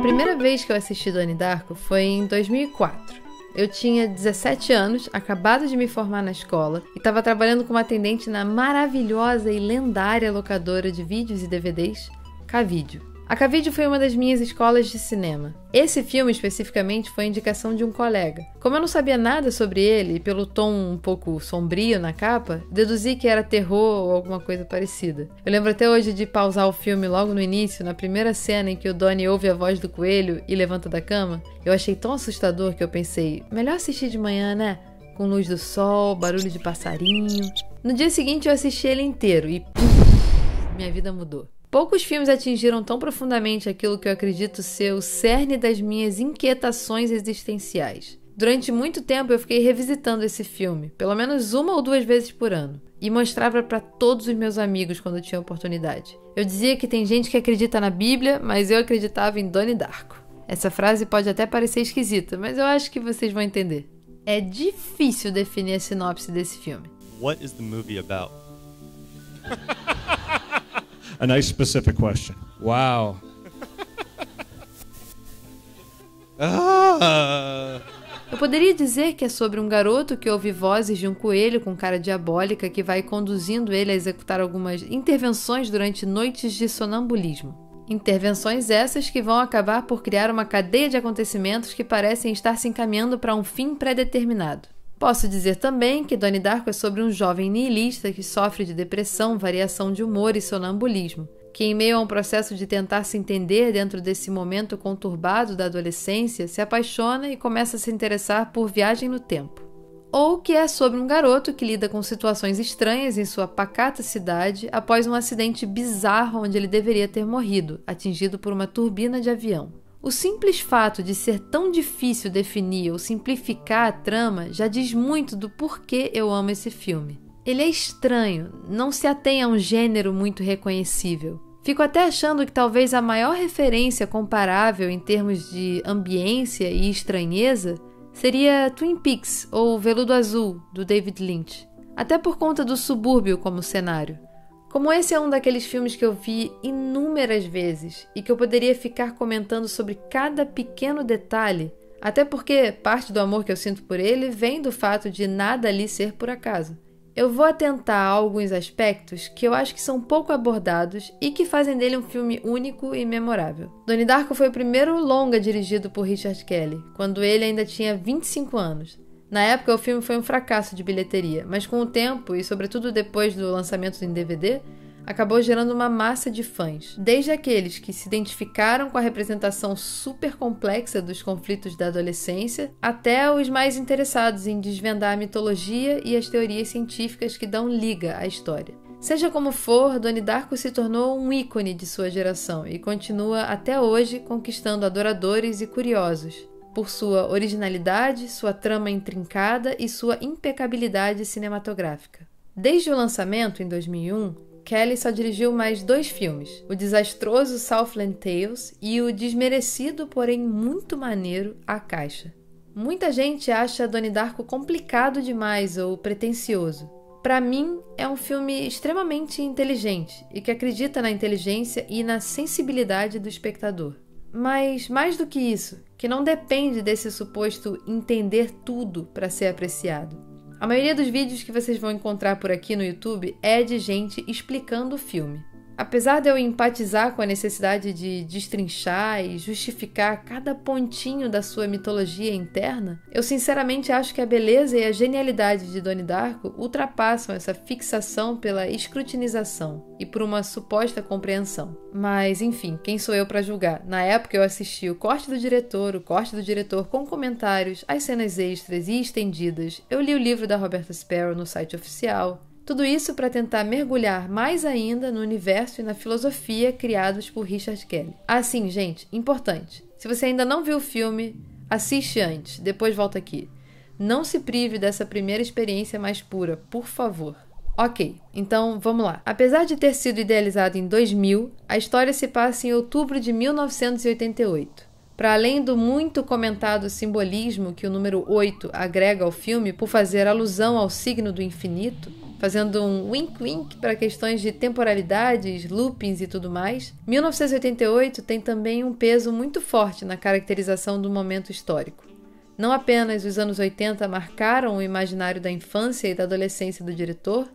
primeira vez que eu assisti Donnie Darko foi em 2004. Eu tinha 17 anos, acabado de me formar na escola e estava trabalhando como atendente na maravilhosa e lendária locadora de vídeos e DVDs, K-Video. A K-Video foi uma das minhas escolas de cinema. Esse filme, especificamente, foi indicação de um colega. Como eu não sabia nada sobre ele, e pelo tom um pouco sombrio na capa, deduzi que era terror ou alguma coisa parecida. Eu lembro até hoje de pausar o filme logo no início, na primeira cena em que o Donnie ouve a voz do coelho e levanta da cama. Eu achei tão assustador que eu pensei, melhor assistir de manhã, né? Com luz do sol, barulho de passarinho. No dia seguinte eu assisti ele inteiro e minha vida mudou. Poucos filmes atingiram tão profundamente aquilo que eu acredito ser o cerne das minhas inquietações existenciais. Durante muito tempo eu fiquei revisitando esse filme, pelo menos 1 ou 2 vezes por ano, e mostrava para todos os meus amigos quando eu tinha oportunidade. Eu dizia que tem gente que acredita na Bíblia, mas eu acreditava em Donnie Darko. Essa frase pode até parecer esquisita, mas eu acho que vocês vão entender. É difícil definir a sinopse desse filme. What is the movie about? A nice specific question. Wow. Eu poderia dizer que é sobre um garoto que ouve vozes de um coelho com cara diabólica que vai conduzindo ele a executar algumas intervenções durante noites de sonambulismo. Intervenções essas que vão acabar por criar uma cadeia de acontecimentos que parecem estar se encaminhando para um fim pré-determinado. Posso dizer também que Donnie Darko é sobre um jovem nihilista que sofre de depressão, variação de humor e sonambulismo, que em meio a um processo de tentar se entender dentro desse momento conturbado da adolescência, se apaixona e começa a se interessar por viagem no tempo. Ou que é sobre um garoto que lida com situações estranhas em sua pacata cidade após um acidente bizarro onde ele deveria ter morrido, atingido por uma turbina de avião. O simples fato de ser tão difícil definir ou simplificar a trama já diz muito do porquê eu amo esse filme. Ele é estranho, não se atém a um gênero muito reconhecível. Fico até achando que talvez a maior referência comparável em termos de ambiência e estranheza seria Twin Peaks ou Veludo Azul, do David Lynch. Até por conta do subúrbio como cenário. Como esse é um daqueles filmes que eu vi inúmeras vezes e que eu poderia ficar comentando sobre cada pequeno detalhe, até porque parte do amor que eu sinto por ele vem do fato de nada ali ser por acaso. Eu vou atentar a alguns aspectos que eu acho que são pouco abordados e que fazem dele um filme único e memorável. Donnie Darko foi o primeiro longa dirigido por Richard Kelly, quando ele ainda tinha 25 anos. Na época, o filme foi um fracasso de bilheteria, mas com o tempo, e sobretudo depois do lançamento em DVD, acabou gerando uma massa de fãs. Desde aqueles que se identificaram com a representação super complexa dos conflitos da adolescência, até os mais interessados em desvendar a mitologia e as teorias científicas que dão liga à história. Seja como for, Donnie Darko se tornou um ícone de sua geração e continua até hoje conquistando adoradores e curiosos, por sua originalidade, sua trama intrincada e sua impecabilidade cinematográfica. Desde o lançamento, em 2001, Kelly só dirigiu mais 2 filmes, o desastroso Southland Tales e o desmerecido, porém muito maneiro, A Caixa. Muita gente acha Donnie Darko complicado demais ou pretensioso. Para mim, é um filme extremamente inteligente e que acredita na inteligência e na sensibilidade do espectador. Mas, mais do que isso, que não depende desse suposto entender tudo para ser apreciado. A maioria dos vídeos que vocês vão encontrar por aqui no YouTube é de gente explicando o filme. Apesar de eu empatizar com a necessidade de destrinchar e justificar cada pontinho da sua mitologia interna, eu sinceramente acho que a beleza e a genialidade de Donnie Darko ultrapassam essa fixação pela escrutinização e por uma suposta compreensão. Mas, enfim, quem sou eu para julgar? Na época eu assisti o corte do diretor com comentários, as cenas extras e estendidas, eu li o livro da Roberta Sparrow no site oficial. Tudo isso para tentar mergulhar mais ainda no universo e na filosofia criados por Richard Kelly. Ah, sim, gente, importante. Se você ainda não viu o filme, assiste antes, depois volta aqui. Não se prive dessa primeira experiência mais pura, por favor. Ok, então vamos lá. Apesar de ter sido idealizado em 2000, a história se passa em outubro de 1988. Para além do muito comentado simbolismo que o número 8 agrega ao filme por fazer alusão ao signo do infinito, fazendo um wink-wink para questões de temporalidades, loopings e tudo mais, 1988 tem também um peso muito forte na caracterização do momento histórico. Não apenas os anos 80 marcaram o imaginário da infância e da adolescência do diretor,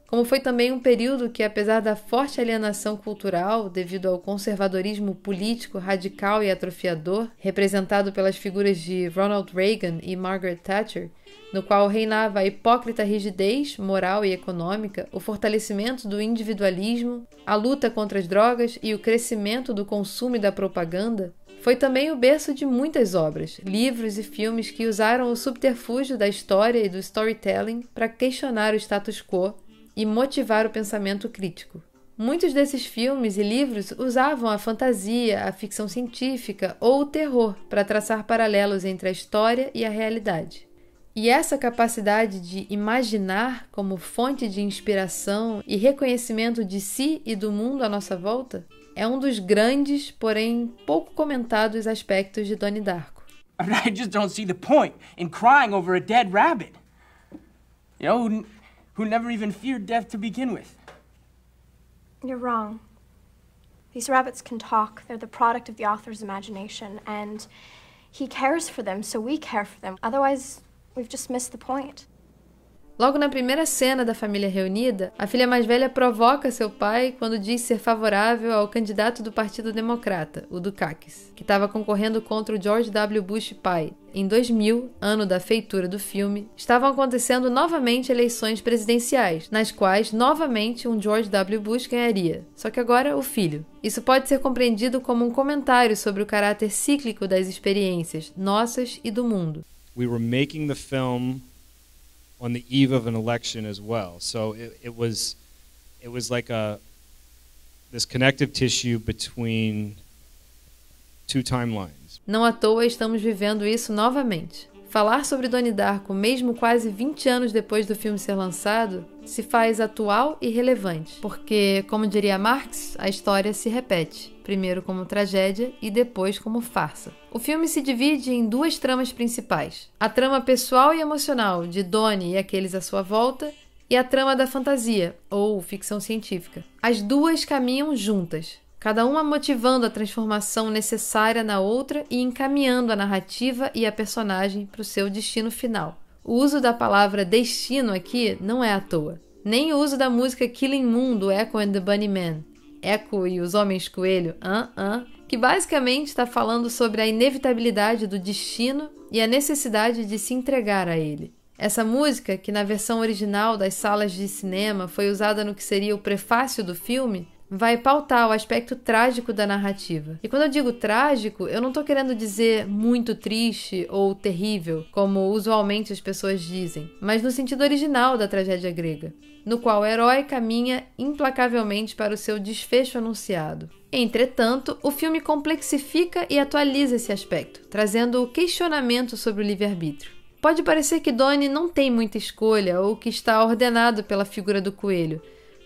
como foi também um período que, apesar da forte alienação cultural devido ao conservadorismo político radical e atrofiador, representado pelas figuras de Ronald Reagan e Margaret Thatcher, no qual reinava a hipócrita rigidez moral e econômica, o fortalecimento do individualismo, a luta contra as drogas e o crescimento do consumo e da propaganda, foi também o berço de muitas obras, livros e filmes que usaram o subterfúgio da história e do storytelling para questionar o status quo e motivar o pensamento crítico. Muitos desses filmes e livros usavam a fantasia, a ficção científica ou o terror para traçar paralelos entre a história e a realidade. E essa capacidade de imaginar como fonte de inspiração e reconhecimento de si e do mundo à nossa volta é um dos grandes, porém pouco comentados aspectos de Donnie Darko. I just don't see the point in crying over a dead rabbit. Who never even feared death to begin with. You're wrong. These rabbits can talk. They're the product of the author's imagination, and he cares for them, so we care for them. Otherwise, we've just missed the point. Logo na primeira cena da família reunida, a filha mais velha provoca seu pai quando diz ser favorável ao candidato do Partido Democrata, o Dukakis, que estava concorrendo contra o George W. Bush pai. Em 2000, ano da feitura do filme, estavam acontecendo novamente eleições presidenciais, nas quais, novamente, um George W. Bush ganharia, só que agora o filho. Isso pode ser compreendido como um comentário sobre o caráter cíclico das experiências, nossas e do mundo. We were making the film on the eve of an election as well. So it was like this connective tissue between two timelines. Não à toa estamos vivendo isso novamente. Falar sobre Donnie Darko, mesmo quase 20 anos depois do filme ser lançado, se faz atual e relevante, porque, como diria Marx, a história se repete, primeiro como tragédia e depois como farsa. O filme se divide em duas tramas principais: a trama pessoal e emocional de Donnie e aqueles à sua volta, e a trama da fantasia, ou ficção científica. As duas caminham juntas, cada uma motivando a transformação necessária na outra e encaminhando a narrativa e a personagem para o seu destino final. O uso da palavra destino aqui não é à toa. Nem o uso da música Killing Moon do Echo and the Bunnymen, Echo e os Homens Coelho, que basicamente está falando sobre a inevitabilidade do destino e a necessidade de se entregar a ele. Essa música, que na versão original das salas de cinema foi usada no que seria o prefácio do filme, vai pautar o aspecto trágico da narrativa. E quando eu digo trágico, eu não estou querendo dizer muito triste ou terrível, como usualmente as pessoas dizem, mas no sentido original da tragédia grega, no qual o herói caminha implacavelmente para o seu desfecho anunciado. Entretanto, o filme complexifica e atualiza esse aspecto, trazendo o questionamento sobre o livre-arbítrio. Pode parecer que Donnie não tem muita escolha ou que está ordenado pela figura do coelho,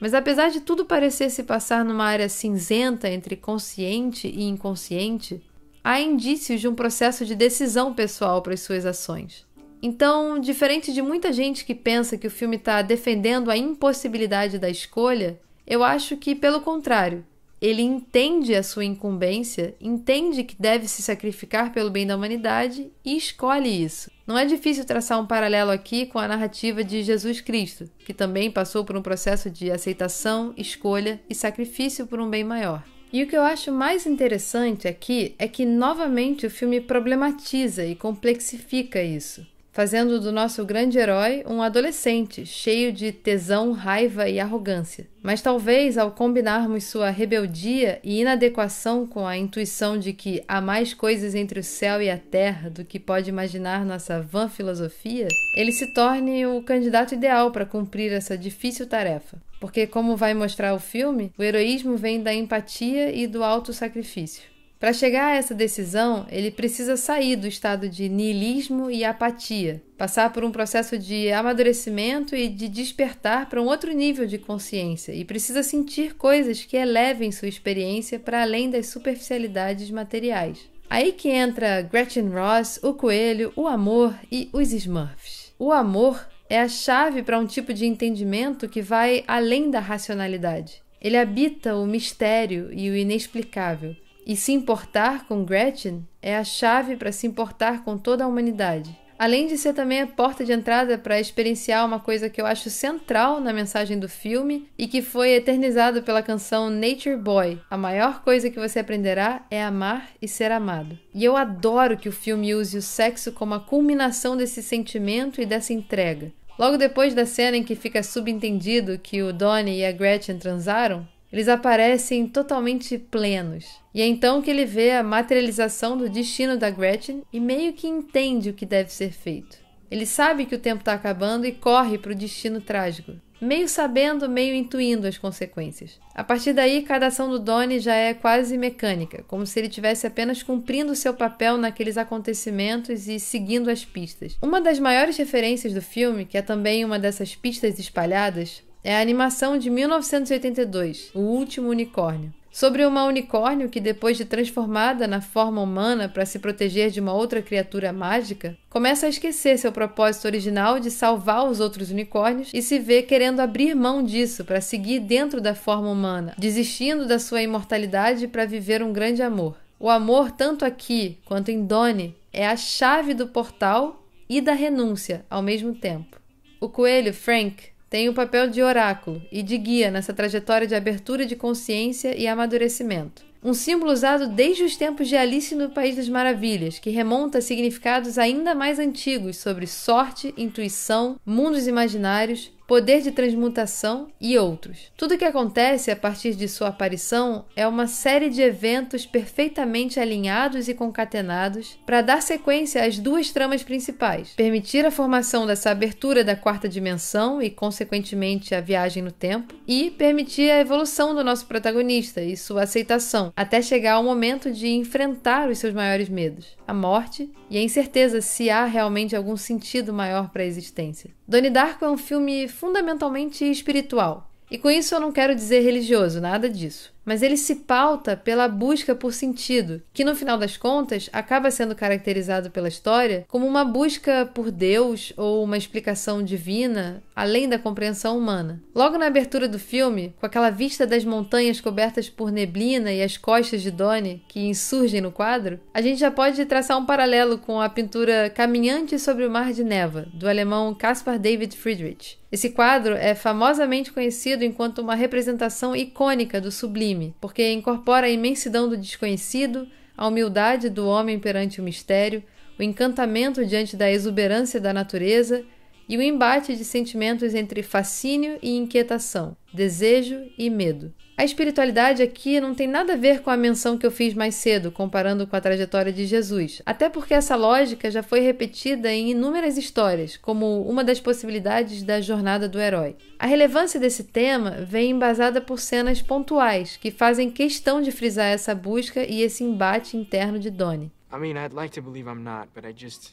mas apesar de tudo parecer se passar numa área cinzenta entre consciente e inconsciente, há indícios de um processo de decisão pessoal para as suas ações. Então, diferente de muita gente que pensa que o filme está defendendo a impossibilidade da escolha, eu acho que, pelo contrário, ele entende a sua incumbência, entende que deve se sacrificar pelo bem da humanidade e escolhe isso. Não é difícil traçar um paralelo aqui com a narrativa de Jesus Cristo, que também passou por um processo de aceitação, escolha e sacrifício por um bem maior. E o que eu acho mais interessante aqui é que, novamente, o filme problematiza e complexifica isso, fazendo do nosso grande herói um adolescente, cheio de tesão, raiva e arrogância. Mas talvez, ao combinarmos sua rebeldia e inadequação com a intuição de que há mais coisas entre o céu e a terra do que pode imaginar nossa vã filosofia, ele se torne o candidato ideal para cumprir essa difícil tarefa. Porque, como vai mostrar o filme, o heroísmo vem da empatia e do autossacrifício. Para chegar a essa decisão, ele precisa sair do estado de niilismo e apatia, passar por um processo de amadurecimento e de despertar para um outro nível de consciência, e precisa sentir coisas que elevem sua experiência para além das superficialidades materiais. Aí que entra Gretchen Ross, o coelho, o amor e os Smurfs. O amor é a chave para um tipo de entendimento que vai além da racionalidade. Ele habita o mistério e o inexplicável. E se importar com Gretchen é a chave para se importar com toda a humanidade. Além de ser também a porta de entrada para experienciar uma coisa que eu acho central na mensagem do filme e que foi eternizado pela canção Nature Boy. A maior coisa que você aprenderá é amar e ser amado. E eu adoro que o filme use o sexo como a culminação desse sentimento e dessa entrega. Logo depois da cena em que fica subentendido que o Donnie e a Gretchen transaram, eles aparecem totalmente plenos. E é então que ele vê a materialização do destino da Gretchen e meio que entende o que deve ser feito. Ele sabe que o tempo está acabando e corre para o destino trágico, meio sabendo, meio intuindo as consequências. A partir daí, cada ação do Donnie já é quase mecânica, como se ele estivesse apenas cumprindo seu papel naqueles acontecimentos e seguindo as pistas. Uma das maiores referências do filme, que é também uma dessas pistas espalhadas, é a animação de 1982, O Último Unicórnio. Sobre uma unicórnio que, depois de transformada na forma humana para se proteger de uma outra criatura mágica, começa a esquecer seu propósito original de salvar os outros unicórnios e se vê querendo abrir mão disso para seguir dentro da forma humana, desistindo da sua imortalidade para viver um grande amor. O amor, tanto aqui quanto em Donnie, é a chave do portal e da renúncia ao mesmo tempo. O coelho, Frank, tem o papel de oráculo e de guia nessa trajetória de abertura de consciência e amadurecimento. Um símbolo usado desde os tempos de Alice no País das Maravilhas, que remonta a significados ainda mais antigos sobre sorte, intuição, mundos imaginários, poder de transmutação e outros. Tudo o que acontece a partir de sua aparição é uma série de eventos perfeitamente alinhados e concatenados para dar sequência às duas tramas principais: permitir a formação dessa abertura da quarta dimensão e, consequentemente, a viagem no tempo, e permitir a evolução do nosso protagonista e sua aceitação, até chegar ao momento de enfrentar os seus maiores medos, a morte e a incerteza se há realmente algum sentido maior para a existência. Donnie Darko é um filme fundamentalmente espiritual. E com isso eu não quero dizer religioso, nada disso. Mas ele se pauta pela busca por sentido, que no final das contas acaba sendo caracterizado pela história como uma busca por Deus ou uma explicação divina, além da compreensão humana. Logo na abertura do filme, com aquela vista das montanhas cobertas por neblina e as costas de Donnie que insurgem no quadro, a gente já pode traçar um paralelo com a pintura Caminhante sobre o Mar de Neva, do alemão Caspar David Friedrich. Esse quadro é famosamente conhecido enquanto uma representação icônica do sublime, porque incorpora a imensidão do desconhecido, a humildade do homem perante o mistério, o encantamento diante da exuberância da natureza e o embate de sentimentos entre fascínio e inquietação, desejo e medo. A espiritualidade aqui não tem nada a ver com a menção que eu fiz mais cedo, comparando com a trajetória de Jesus, até porque essa lógica já foi repetida em inúmeras histórias, como uma das possibilidades da jornada do herói. A relevância desse tema vem embasada por cenas pontuais, que fazem questão de frisar essa busca e esse embate interno de Donnie. I mean, I'd like to believe I'm not, but I've just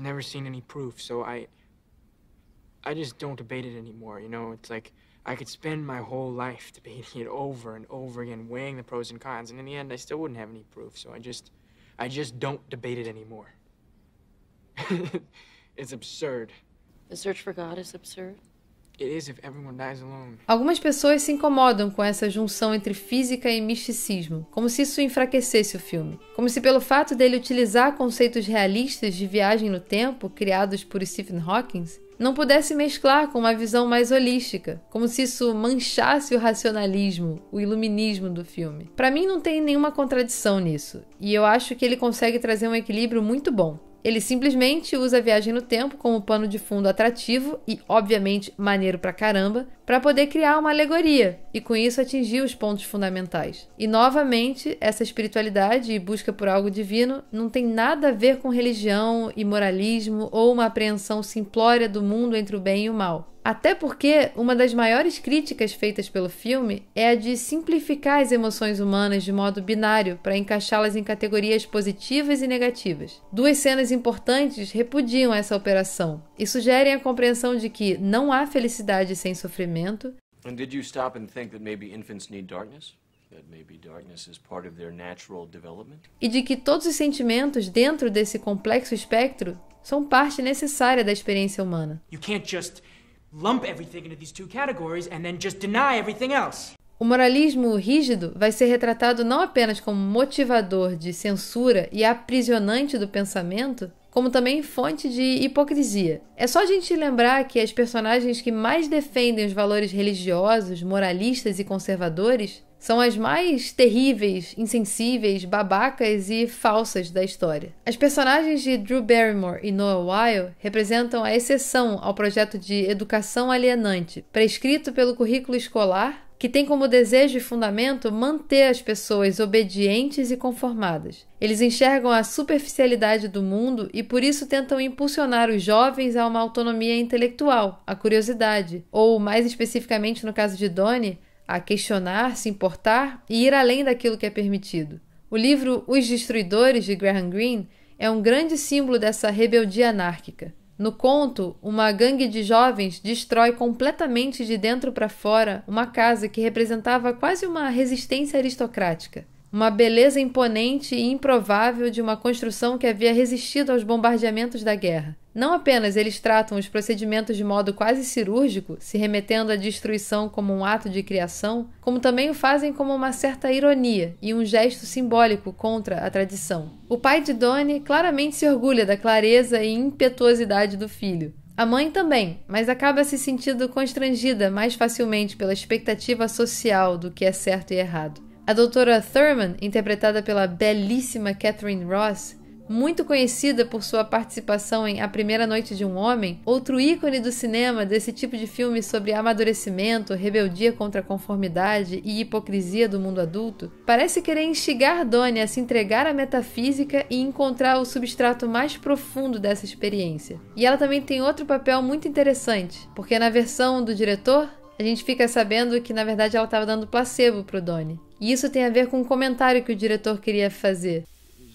never seen any proof, so I just don't debate it anymore, you know? It's like I could spend my whole life debating it over and over again, weighing the pros and cons, and in the end I still wouldn't have any proof, so I just don't debate it anymore. It's absurd. The search for God is absurd? It is if everyone dies alone. Algumas pessoas se incomodam com essa junção entre física e misticismo, como se isso enfraquecesse o filme. Como se pelo fato dele utilizar conceitos realistas de viagem no tempo, criados por Stephen Hawking, não pudesse mesclar com uma visão mais holística, como se isso manchasse o racionalismo, o iluminismo do filme. Para mim não tem nenhuma contradição nisso, e eu acho que ele consegue trazer um equilíbrio muito bom. Ele simplesmente usa a viagem no tempo como pano de fundo atrativo e, obviamente, maneiro pra caramba, para poder criar uma alegoria e, com isso, atingir os pontos fundamentais. E, novamente, essa espiritualidade e busca por algo divino não tem nada a ver com religião e moralismo ou uma apreensão simplória do mundo entre o bem e o mal. Até porque uma das maiores críticas feitas pelo filme é a de simplificar as emoções humanas de modo binário para encaixá-las em categorias positivas e negativas. Duas cenas importantes repudiam essa operação e sugerem a compreensão de que não há felicidade sem sofrimento. And did you stop and think that maybe infants need darkness? that maybe darkness is part of their natural development? E de que todos os sentimentos dentro desse complexo espectro são parte necessária da experiência humana. You can't just lump everything into these two categories and then just deny everything else. O moralismo rígido vai ser retratado não apenas como motivador de censura e aprisionante do pensamento, como também fonte de hipocrisia. É só a gente lembrar que as personagens que mais defendem os valores religiosos, moralistas e conservadores são as mais terríveis, insensíveis, babacas e falsas da história. As personagens de Drew Barrymore e Noah Wyle representam a exceção ao projeto de educação alienante, prescrito pelo currículo escolar, que tem como desejo e fundamento manter as pessoas obedientes e conformadas. Eles enxergam a superficialidade do mundo e por isso tentam impulsionar os jovens a uma autonomia intelectual, a curiosidade, ou, mais especificamente no caso de Donnie, a questionar, se importar e ir além daquilo que é permitido. O livro Os Destruidores, de Graham Greene, é um grande símbolo dessa rebeldia anárquica. No conto, uma gangue de jovens destrói completamente de dentro para fora uma casa que representava quase uma resistência aristocrática. Uma beleza imponente e improvável de uma construção que havia resistido aos bombardeamentos da guerra. Não apenas eles tratam os procedimentos de modo quase cirúrgico, se remetendo à destruição como um ato de criação, como também o fazem como uma certa ironia e um gesto simbólico contra a tradição. O pai de Donnie claramente se orgulha da clareza e impetuosidade do filho. A mãe também, mas acaba se sentindo constrangida mais facilmente pela expectativa social do que é certo e errado. A doutora Thurman, interpretada pela belíssima Catherine Ross, muito conhecida por sua participação em A Primeira Noite de um Homem, outro ícone do cinema desse tipo de filme sobre amadurecimento, rebeldia contra a conformidade e hipocrisia do mundo adulto, parece querer instigar Donnie a se entregar à metafísica e encontrar o substrato mais profundo dessa experiência. E ela também tem outro papel muito interessante, porque na versão do diretor, a gente fica sabendo que na verdade ela estava dando placebo pro Donnie. E isso tem a ver com um comentário que o diretor queria fazer.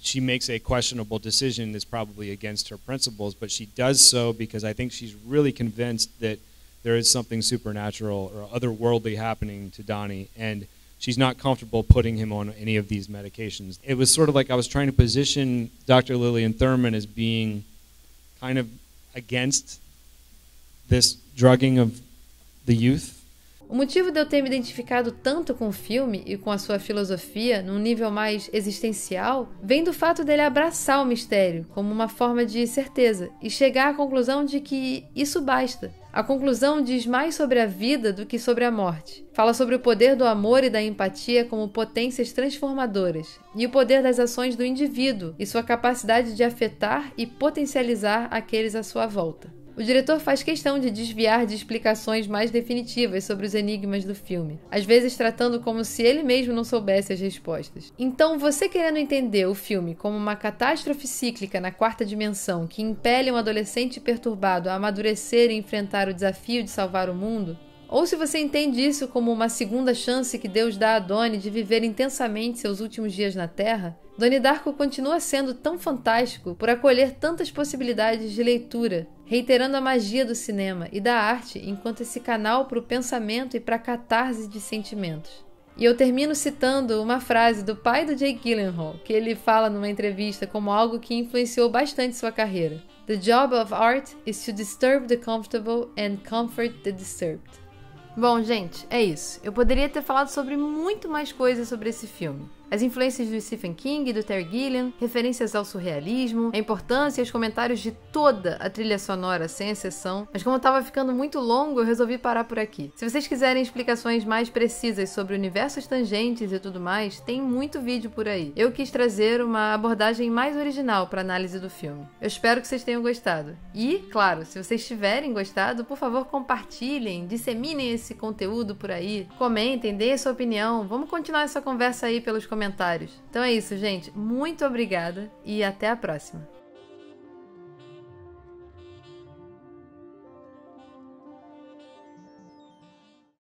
She makes a questionable decision that's probably against her principles, but she does so because I think she's really convinced that there is something supernatural or otherworldly happening to Donnie, and she's not comfortable putting him on any of these medications. It was sort of like I was trying to position Dr. Lillian Thurman as being kind of against this drugging of the youth. O motivo de eu ter me identificado tanto com o filme e com a sua filosofia num nível mais existencial vem do fato dele abraçar o mistério como uma forma de certeza e chegar à conclusão de que isso basta. A conclusão diz mais sobre a vida do que sobre a morte. Fala sobre o poder do amor e da empatia como potências transformadoras e o poder das ações do indivíduo e sua capacidade de afetar e potencializar aqueles à sua volta. O diretor faz questão de desviar de explicações mais definitivas sobre os enigmas do filme, às vezes tratando como se ele mesmo não soubesse as respostas. Então, você querendo entender o filme como uma catástrofe cíclica na quarta dimensão que impele um adolescente perturbado a amadurecer e enfrentar o desafio de salvar o mundo, ou se você entende isso como uma segunda chance que Deus dá a Donnie de viver intensamente seus últimos dias na Terra, Donnie Darko continua sendo tão fantástico por acolher tantas possibilidades de leitura, reiterando a magia do cinema e da arte enquanto esse canal para o pensamento e para a catarse de sentimentos. E eu termino citando uma frase do pai do Jake Gyllenhaal, que ele fala numa entrevista como algo que influenciou bastante sua carreira. The job of art is to disturb the comfortable and comfort the disturbed. Bom, gente, é isso. Eu poderia ter falado sobre muito mais coisas sobre esse filme. As influências do Stephen King e do Terry Gilliam, referências ao surrealismo, a importância e os comentários de toda a trilha sonora, sem exceção. Mas como estava ficando muito longo, eu resolvi parar por aqui. Se vocês quiserem explicações mais precisas sobre universos tangentes e tudo mais, tem muito vídeo por aí. Eu quis trazer uma abordagem mais original para análise do filme. Eu espero que vocês tenham gostado. E, claro, se vocês tiverem gostado, por favor, compartilhem, disseminem esse conteúdo por aí, comentem, deem a sua opinião. Vamos continuar essa conversa aí pelos comentários. Então é isso, gente. Muito obrigada e até a próxima.